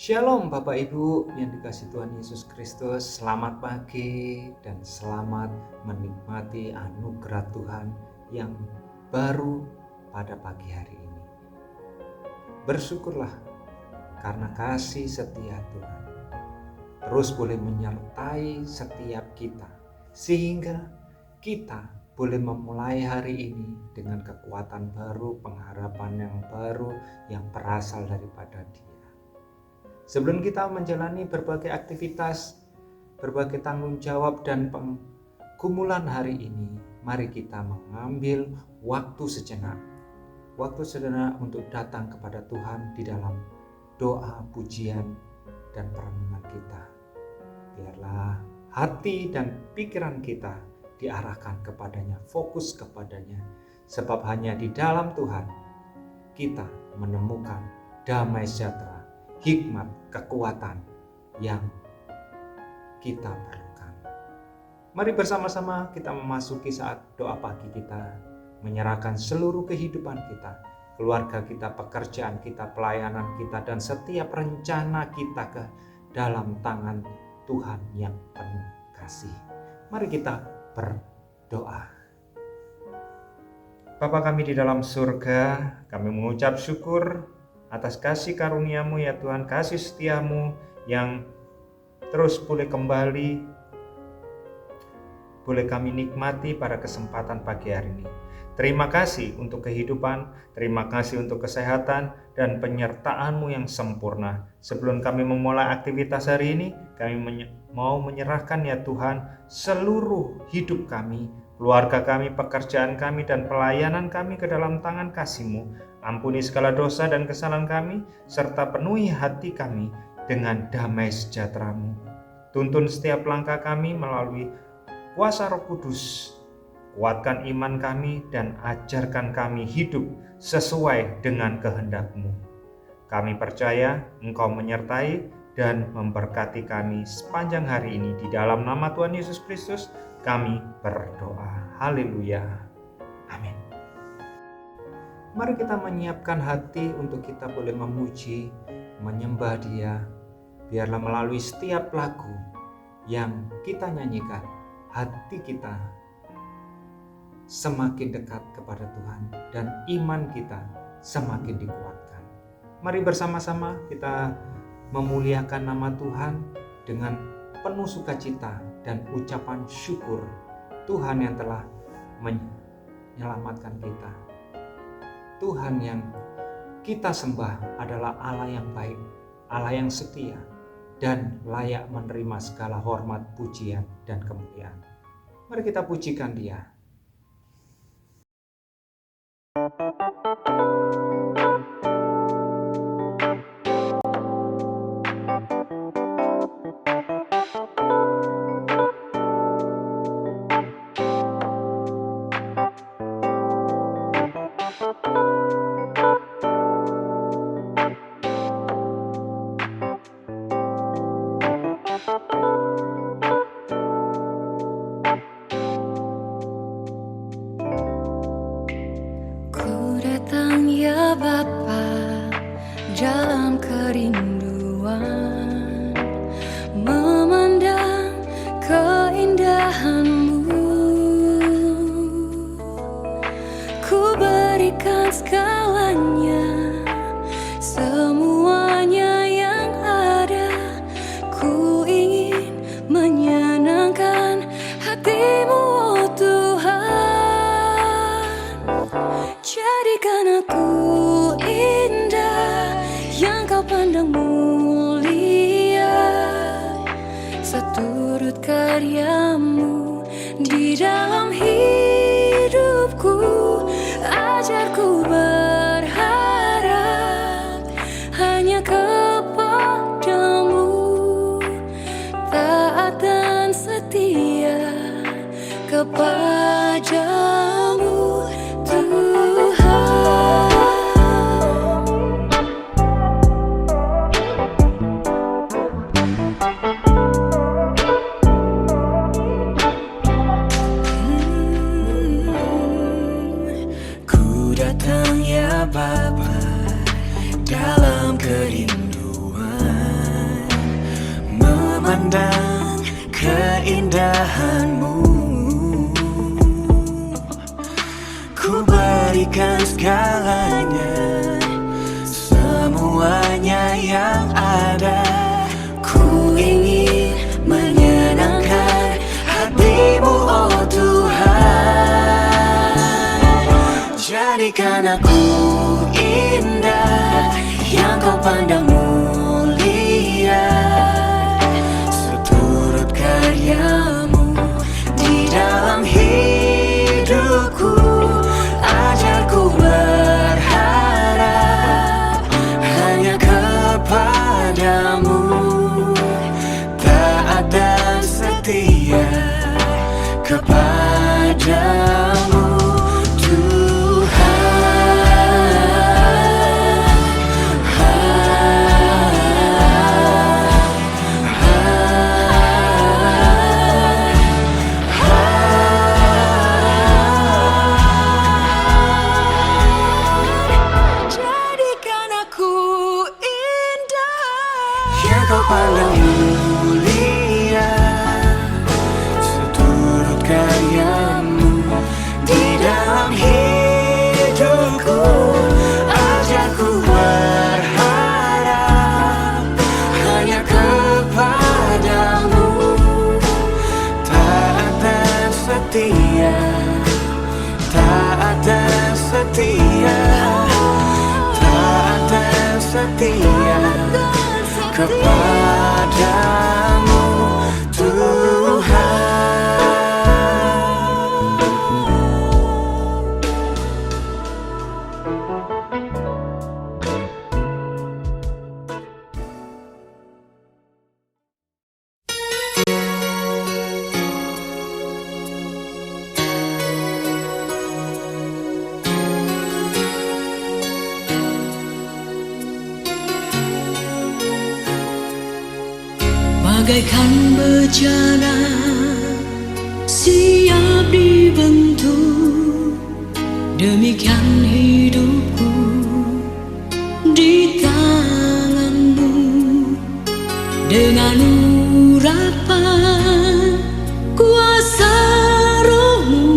Shalom Bapak Ibu yang dikasihi Tuhan Yesus Kristus. Selamat pagi dan selamat menikmati anugerah Tuhan yang baru pada pagi hari ini. Bersyukurlah karena kasih setia Tuhan terus boleh menyertai setiap kita, sehingga kita boleh memulai hari ini dengan kekuatan baru, pengharapan yang baru yang berasal daripada Dia. Sebelum kita menjalani berbagai aktivitas, berbagai tanggung jawab dan penggumulan hari ini, mari kita mengambil waktu sejenak untuk datang kepada Tuhan di dalam doa, pujian, dan perenungan kita. Biarlah hati dan pikiran kita diarahkan kepadanya, fokus kepadanya, sebab hanya di dalam Tuhan kita menemukan damai sejahtera, hikmat, kekuatan yang kita perlukan. Mari bersama-sama kita memasuki saat doa pagi kita, menyerahkan seluruh kehidupan kita, keluarga kita, pekerjaan kita, pelayanan kita, dan setiap rencana kita ke dalam tangan Tuhan yang penuh kasih. Mari kita berdoa. Bapa kami di dalam surga, kami mengucap syukur atas kasih karunia-Mu ya Tuhan, kasih setia-Mu yang terus boleh kami nikmati pada kesempatan pagi hari ini. Terima kasih untuk kehidupan, terima kasih untuk kesehatan dan penyertaan-Mu yang sempurna. Sebelum kami memulai aktivitas hari ini, kami mau menyerahkan ya Tuhan seluruh hidup kami, keluarga kami, pekerjaan kami, dan pelayanan kami ke dalam tangan kasih-Mu. Ampuni segala dosa dan kesalahan kami, serta penuhi hati kami dengan damai sejahtera-Mu. Tuntun setiap langkah kami melalui kuasa Roh Kudus. Kuatkan iman kami dan ajarkan kami hidup sesuai dengan kehendak-Mu. Kami percaya Engkau menyertai dan memberkati kami sepanjang hari ini. Di dalam nama Tuhan Yesus Kristus kami berdoa. Haleluya. Amin. Mari kita menyiapkan hati untuk kita boleh memuji, menyembah Dia. Biarlah melalui setiap lagu yang kita nyanyikan, hati kita semakin dekat kepada Tuhan dan iman kita semakin dikuatkan. Mari bersama-sama kita memuliakan nama Tuhan dengan penuh sukacita dan ucapan syukur Tuhan yang telah menyelamatkan kita. Tuhan yang kita sembah adalah Allah yang baik, Allah yang setia, dan layak menerima segala hormat, pujian, dan kemuliaan. Mari kita pujikan Dia. Ya Bapa, dalam kerinduan memandang keindahan-Mu, ku berikan segalanya, semuanya yang ada. Ku ingin menyenangkan hati-Mu, oh Tuhan. Jadikan aku indah yang Kau pandang mulia, seturut karya-Mu di dalam hidupku. Ajarku berharap hanya kepada-Mu, taat dan setia kepada-Mu, Bapa, dalam kerinduan memandang keindahanmu. Ku berikan segalanya, semuanya yang ada. Ku ingin menyenangkan hatimu, oh Tuhan. Jadikan aku indah yang kau pandang mulia, seturut karyamu di dalam hidupku. Ajarku berharap hanya kepadamu, taat dan setia kepadamu, kau pandang mulia, seturut karyamu di dalam hidupku. Ajarku berharap hanya kepadamu, taat dan setia, taat dan setia, taat dan setia kepadamu, Tuhan. Bagaikan bejana siap dibentuk, demikian hidupku di tanganmu. Dengan urapan kuasa rohmu,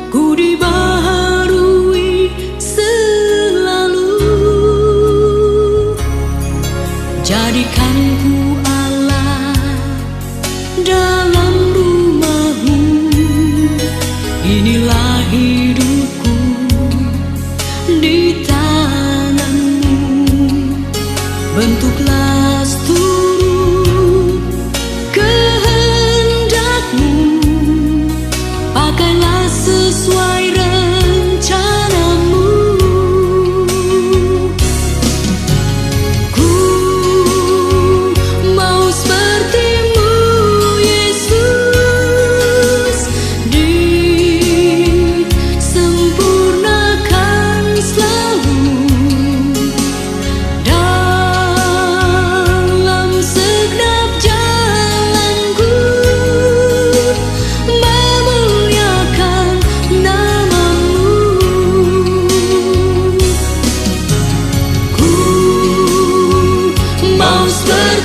ku dibaharui selalu. Jadikan ku dalam rumahmu, inilah hidupku di tanganmu. Bentuklah seturut kehendakmu, pakailah sesuai rencanamu. Ku mau sepertimu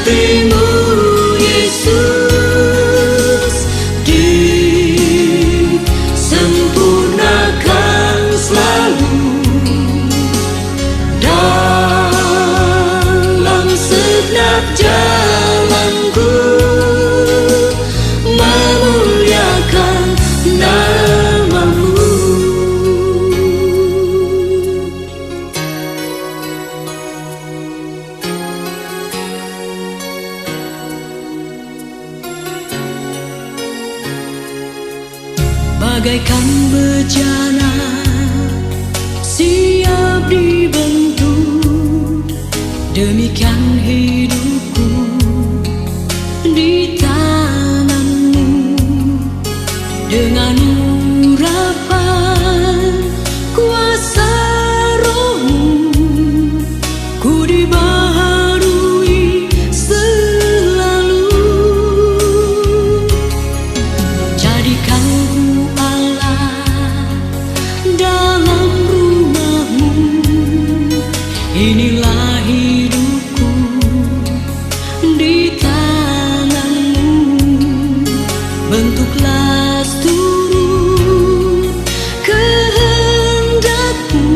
sepertimu Yesus, disempurnakan selalu dalam segenap jalanku, memuliakan namamu. Bagaikan bejana siap dibentuk, demikian hidupku di tanganmu. Dengan urapan kuasa rohmu, ku dibaharui selalu. Jadikan dalam rumahmu, inilah hidupku di tanganmu. ikhlas turut kehendak-Mu,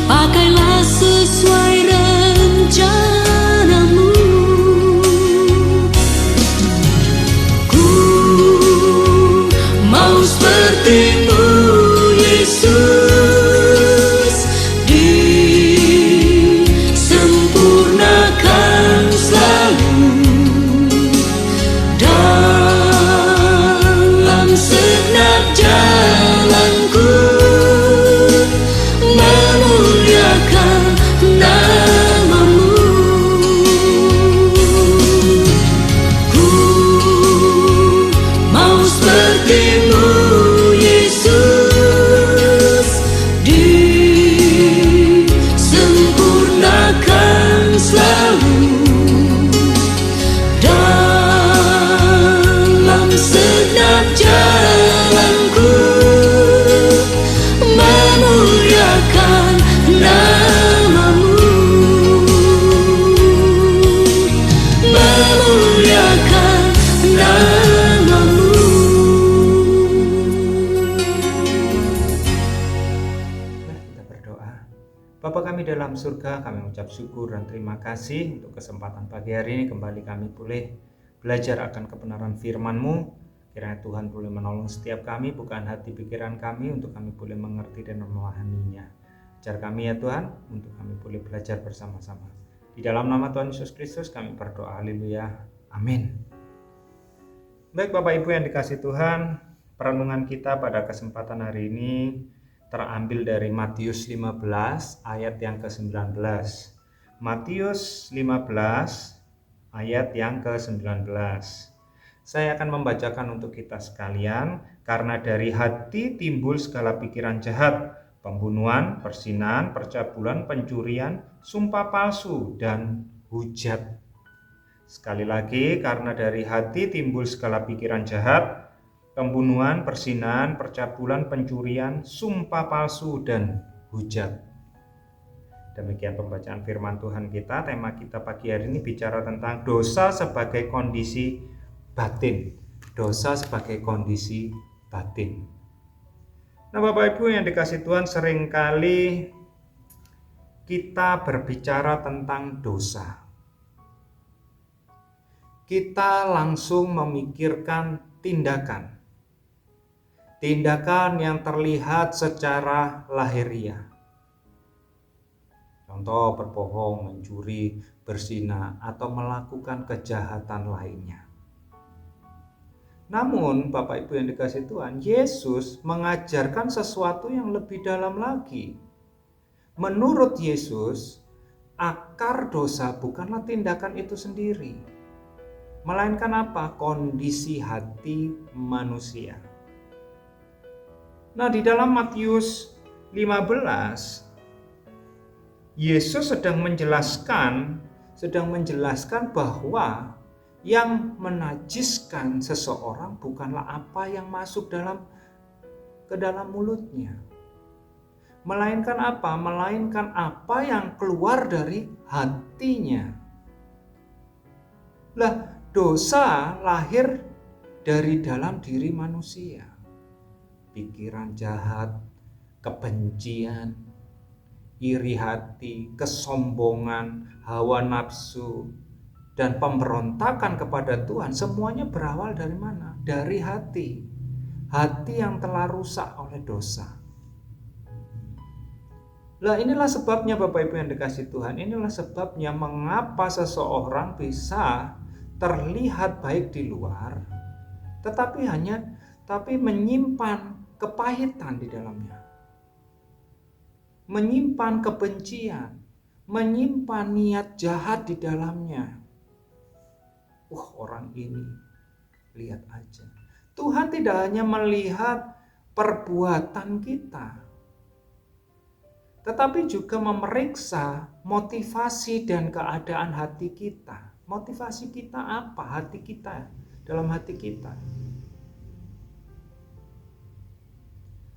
pakailah sesuai rencana-Mu. Ku mau seperti-Mu, Yesus, disempurnakan selalu dalam segenap jalanku, memuliakan nama-Mu. Ku mau seperti-Mu, Yesus, disempurnakan selalu dalam segenap jalanku, memuliakan nama-Mu, memuliakan nama-Mu. Mari kita berdoa. Bapa kami dalam surga, kami mengucap syukur dan terima kasih untuk kesempatan pagi hari ini kembali kami boleh belajar akan kebenaran firman-Mu. Kiranya Tuhan boleh menolong setiap kami, bukan hati pikiran kami, untuk kami boleh mengerti dan memahaminya. Ajar kami ya Tuhan, untuk kami boleh belajar bersama-sama. Di dalam nama Tuhan Yesus Kristus kami berdoa, haleluya, amin. Baik Bapak Ibu yang dikasihi Tuhan, perenungan kita pada kesempatan hari ini terambil dari Matius 15 ayat yang ke-19. Matius 15 ayat yang ke-19. Saya akan membacakan untuk kita sekalian. Karena dari hati timbul segala pikiran jahat, pembunuhan, perzinahan, percabulan, pencurian, sumpah palsu, dan hujat. Sekali lagi, karena dari hati timbul segala pikiran jahat, pembunuhan, perzinahan, percabulan, pencurian, sumpah palsu, dan hujat. Demikian pembacaan firman Tuhan kita. Tema kita pagi hari ini bicara tentang dosa sebagai kondisi batin. Dosa sebagai kondisi batin. Nah Bapak Ibu yang dikasihi Tuhan, seringkali kita berbicara tentang dosa. Kita langsung memikirkan tindakan yang terlihat secara lahiriah. Contoh berbohong, mencuri, berzina, atau melakukan kejahatan lainnya. Namun Bapak Ibu yang dikasihi Tuhan, Yesus mengajarkan sesuatu yang lebih dalam lagi. Menurut Yesus, akar dosa bukanlah tindakan itu sendiri, melainkan apa? Kondisi hati manusia. Nah, di dalam Matius 15, Yesus sedang menjelaskan bahwa yang menajiskan seseorang bukanlah apa yang masuk ke dalam mulutnya, melainkan apa? Melainkan apa yang keluar dari hatinya. Lah, dosa lahir dari dalam diri manusia. Pikiran jahat, kebencian, iri hati, kesombongan, hawa nafsu, dan pemberontakan kepada Tuhan, semuanya berawal dari mana? Dari hati. Hati yang telah rusak oleh dosa. Lah inilah sebabnya Bapak Ibu yang dikasihi Tuhan, inilah sebabnya mengapa seseorang bisa terlihat baik di luar, tetapi menyimpan kepahitan di dalamnya. Menyimpan kebencian, menyimpan niat jahat di dalamnya. Orang ini, lihat aja. Tuhan tidak hanya melihat perbuatan kita, tetapi juga memeriksa motivasi dan keadaan hati kita. Motivasi kita apa? Hati kita, dalam hati kita.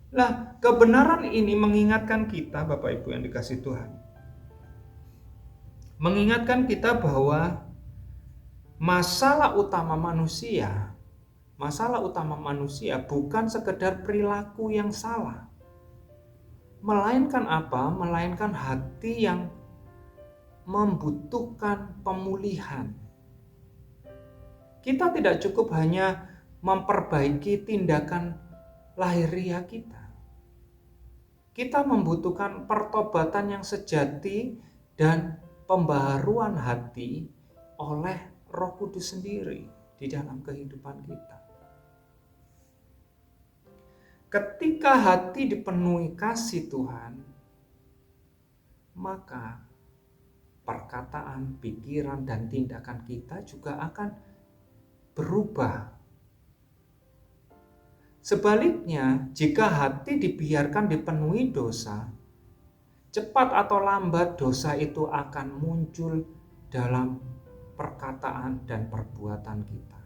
Nah, kebenaran ini mengingatkan kita, Bapak Ibu yang dikasihi Tuhan, mengingatkan kita bahwa masalah utama manusia masalah utama manusia bukan sekedar perilaku yang salah. Melainkan apa? Melainkan hati yang membutuhkan pemulihan. Kita tidak cukup hanya memperbaiki tindakan lahiriah kita. Kita membutuhkan pertobatan yang sejati dan pembaharuan hati oleh Roh Kudus sendiri di dalam kehidupan kita. Ketika hati dipenuhi kasih Tuhan, maka perkataan, pikiran, dan tindakan kita juga akan berubah. Sebaliknya, jika hati dibiarkan dipenuhi dosa, cepat atau lambat dosa itu akan muncul dalam perkataan dan perbuatan kita.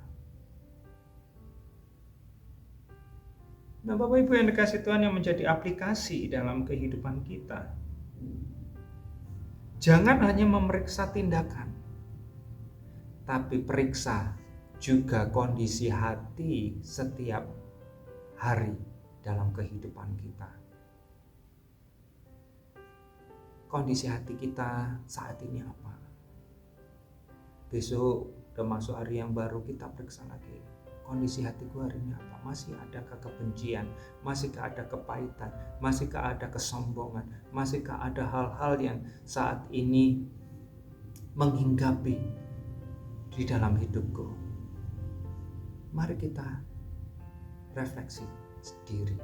Nah, Bapak Ibu yang dikasihi Tuhan, yang menjadi aplikasi dalam kehidupan kita, jangan hanya memeriksa tindakan, tapi periksa juga kondisi hati setiap hari dalam kehidupan kita. Kondisi hati kita saat ini apa? Besok udah masuk hari yang baru, kita periksa lagi. Kondisi hatiku hari ini apa? Masih adakah kebencian? Masihkah ada kepahitan? Masihkah ada kesombongan? Masihkah ada hal-hal yang saat ini menghinggapi di dalam hidupku? Mari kita refleksi diri.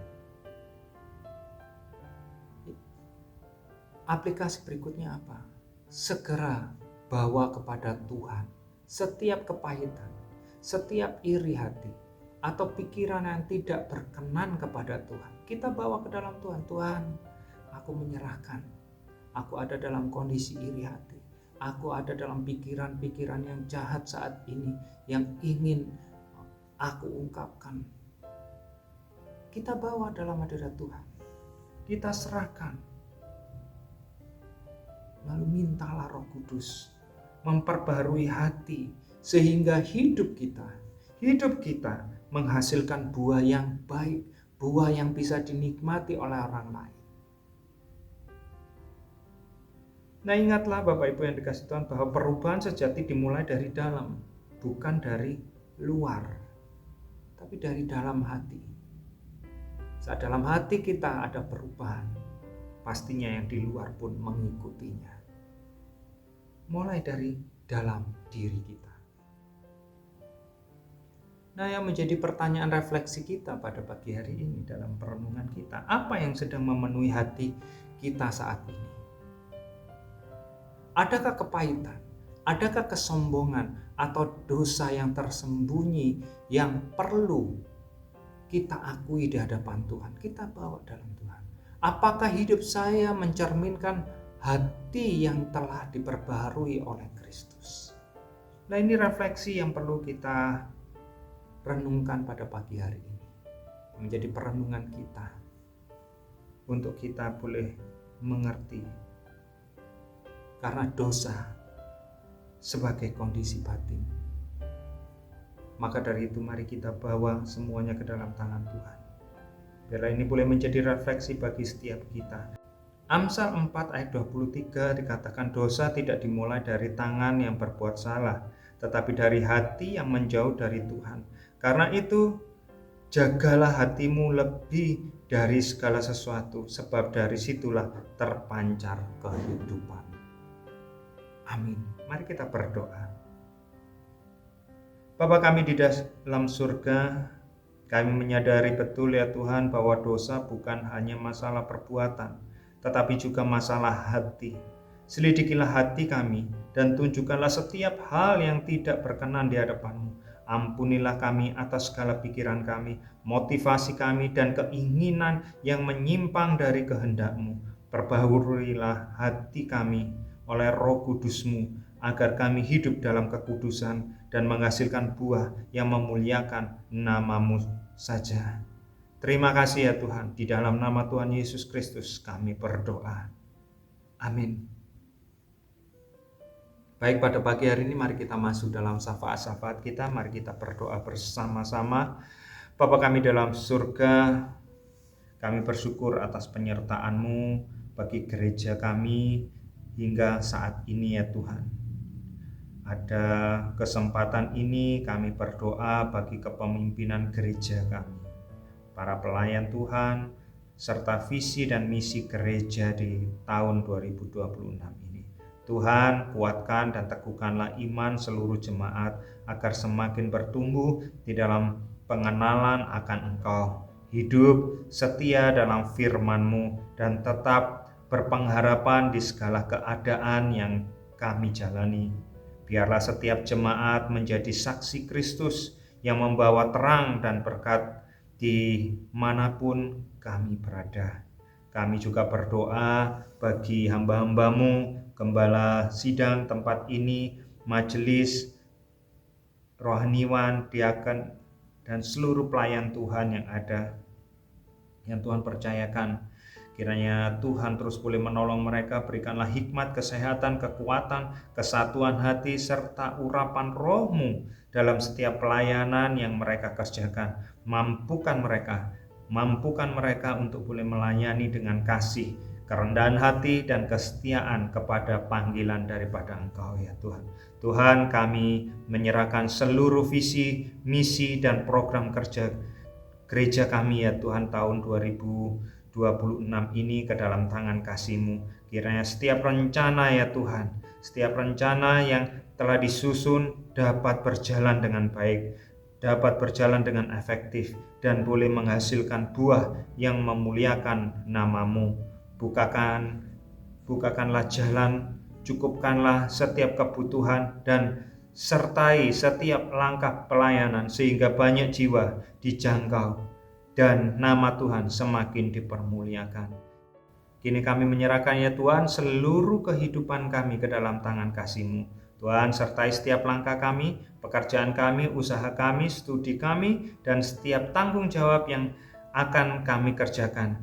Aplikasi berikutnya apa? Segera bawa kepada Tuhan setiap kepahitan, setiap iri hati, atau pikiran yang tidak berkenan kepada Tuhan. Kita bawa ke dalam Tuhan. Tuhan, aku menyerahkan. Aku ada dalam kondisi iri hati. Aku ada dalam pikiran-pikiran yang jahat saat ini, yang ingin aku ungkapkan. Kita bawa dalam hadirat Tuhan. Kita serahkan. Lalu mintalah Roh Kudus memperbarui hati, sehingga hidup kita menghasilkan buah yang baik, buah yang bisa dinikmati oleh orang lain. Nah, ingatlah Bapak Ibu yang dikasihi Tuhan, bahwa perubahan sejati dimulai dari dalam, bukan dari luar, tapi dari dalam hati. Saat dalam hati kita ada perubahan, pastinya yang di luar pun mengikutinya. Mulai dari dalam diri kita. Nah, yang menjadi pertanyaan refleksi kita pada pagi hari ini dalam perenungan kita, apa yang sedang memenuhi hati kita saat ini? Adakah kepahitan? Adakah kesombongan atau dosa yang tersembunyi yang perlu kita akui di hadapan Tuhan? Kita bawa dalam Tuhan. Apakah hidup saya mencerminkan hati yang telah diperbaharui oleh Kristus? Nah, ini refleksi yang perlu kita renungkan pada pagi hari ini, menjadi perenungan kita untuk kita boleh mengerti, karena dosa sebagai kondisi batin. Maka dari itu mari kita bawa semuanya ke dalam tangan Tuhan. Biarlah ini boleh menjadi refleksi bagi setiap kita. Amsal 4 ayat 23 dikatakan, dosa tidak dimulai dari tangan yang berbuat salah, tetapi dari hati yang menjauh dari Tuhan. Karena itu, jagalah hatimu lebih dari segala sesuatu, sebab dari situlah terpancar kehidupan. Amin. Mari kita berdoa. Bapa kami di dalam surga, kami menyadari betul ya Tuhan, bahwa dosa bukan hanya masalah perbuatan, tetapi juga masalah hati. Selidikilah hati kami dan tunjukkanlah setiap hal yang tidak berkenan di hadapan-Mu. Ampunilah kami atas segala pikiran kami, motivasi kami, dan keinginan yang menyimpang dari kehendak-Mu. Perbaharuilah hati kami oleh Roh Kudus-Mu, agar kami hidup dalam kekudusan dan menghasilkan buah yang memuliakan nama-Mu saja. Terima kasih ya Tuhan, di dalam nama Tuhan Yesus Kristus kami berdoa. Amin. Baik, pada pagi hari ini mari kita masuk dalam syafaat-syafaat kita. Mari kita berdoa bersama-sama. Bapa kami dalam surga, kami bersyukur atas penyertaan-Mu bagi gereja kami hingga saat ini ya Tuhan. Ada kesempatan ini kami berdoa bagi kepemimpinan gereja kami, para pelayan Tuhan, serta visi dan misi gereja di tahun 2026 ini. Tuhan, kuatkan dan teguhkanlah iman seluruh jemaat agar semakin bertumbuh di dalam pengenalan akan Engkau, hidup setia dalam firman-Mu, dan tetap berpengharapan di segala keadaan yang kami jalani. Biarlah setiap jemaat menjadi saksi Kristus yang membawa terang dan berkat di manapun kami berada. Kami juga berdoa bagi hamba-hamba-Mu, gembala sidang tempat ini, majelis, rohaniwan, diaken, dan seluruh pelayan Tuhan yang ada, yang Tuhan percayakan. Kiranya Tuhan terus boleh menolong mereka, berikanlah hikmat, kesehatan, kekuatan, kesatuan hati, serta urapan roh-Mu dalam setiap pelayanan yang mereka kerjakan. Mampukan mereka untuk boleh melayani dengan kasih, kerendahan hati, dan kesetiaan kepada panggilan daripada Engkau ya Tuhan. Tuhan, kami menyerahkan seluruh visi, misi, dan program kerja gereja kami ya Tuhan tahun 2026 ini ke dalam tangan kasih-Mu. Kiranya setiap rencana ya Tuhan, setiap rencana yang telah disusun dapat berjalan dengan baik, dapat berjalan dengan efektif, dan boleh menghasilkan buah yang memuliakan nama-Mu. Bukakanlah jalan, cukupkanlah setiap kebutuhan, dan sertai setiap langkah pelayanan sehingga banyak jiwa dijangkau dan nama Tuhan semakin dipermuliakan. Kini kami menyerahkan ya Tuhan seluruh kehidupan kami ke dalam tangan kasih-Mu. Tuhan, sertai setiap langkah kami, pekerjaan kami, usaha kami, studi kami, dan setiap tanggung jawab yang akan kami kerjakan.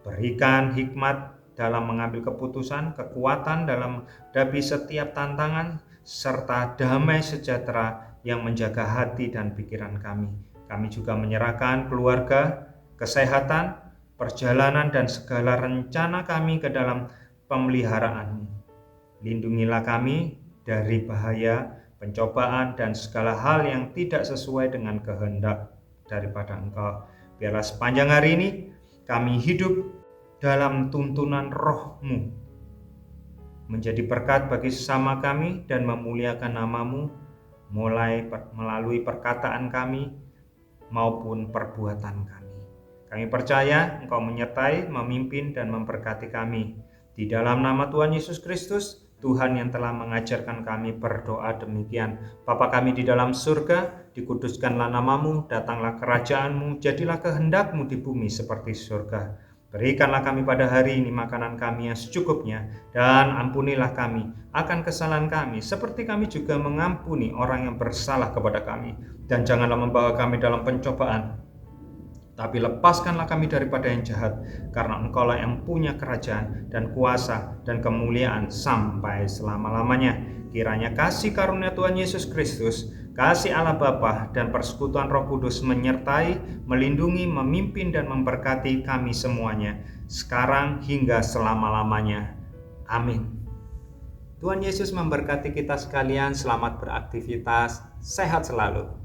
Berikan hikmat dalam mengambil keputusan, kekuatan dalam menghadapi setiap tantangan, serta damai sejahtera yang menjaga hati dan pikiran kami. Kami juga menyerahkan keluarga, kesehatan, perjalanan, dan segala rencana kami ke dalam pemeliharaan-Mu. Lindungilah kami dari bahaya, pencobaan, dan segala hal yang tidak sesuai dengan kehendak daripada Engkau. Biarlah sepanjang hari ini kami hidup dalam tuntunan roh-Mu, menjadi berkat bagi sesama kami dan memuliakan nama-Mu melalui perkataan kami maupun perbuatan kami. Kami percaya Engkau menyertai, memimpin, dan memberkati kami. Di dalam nama Tuhan Yesus Kristus, Tuhan yang telah mengajarkan kami berdoa demikian. Bapa kami di dalam surga, dikuduskanlah nama-Mu, datanglah kerajaan-Mu, jadilah kehendak-Mu di bumi seperti surga. Berikanlah kami pada hari ini makanan kami yang secukupnya, dan ampunilah kami akan kesalahan kami, seperti kami juga mengampuni orang yang bersalah kepada kami. Dan janganlah membawa kami dalam pencobaan, tapi lepaskanlah kami daripada yang jahat, karena Engkaulah yang punya kerajaan dan kuasa dan kemuliaan sampai selama-lamanya. Kiranya kasih karunia Tuhan Yesus Kristus, kasih Allah Bapa, dan persekutuan Roh Kudus menyertai, melindungi, memimpin, dan memberkati kami semuanya, sekarang hingga selama-lamanya. Amin. Tuhan Yesus memberkati kita sekalian. Selamat beraktivitas, sehat selalu.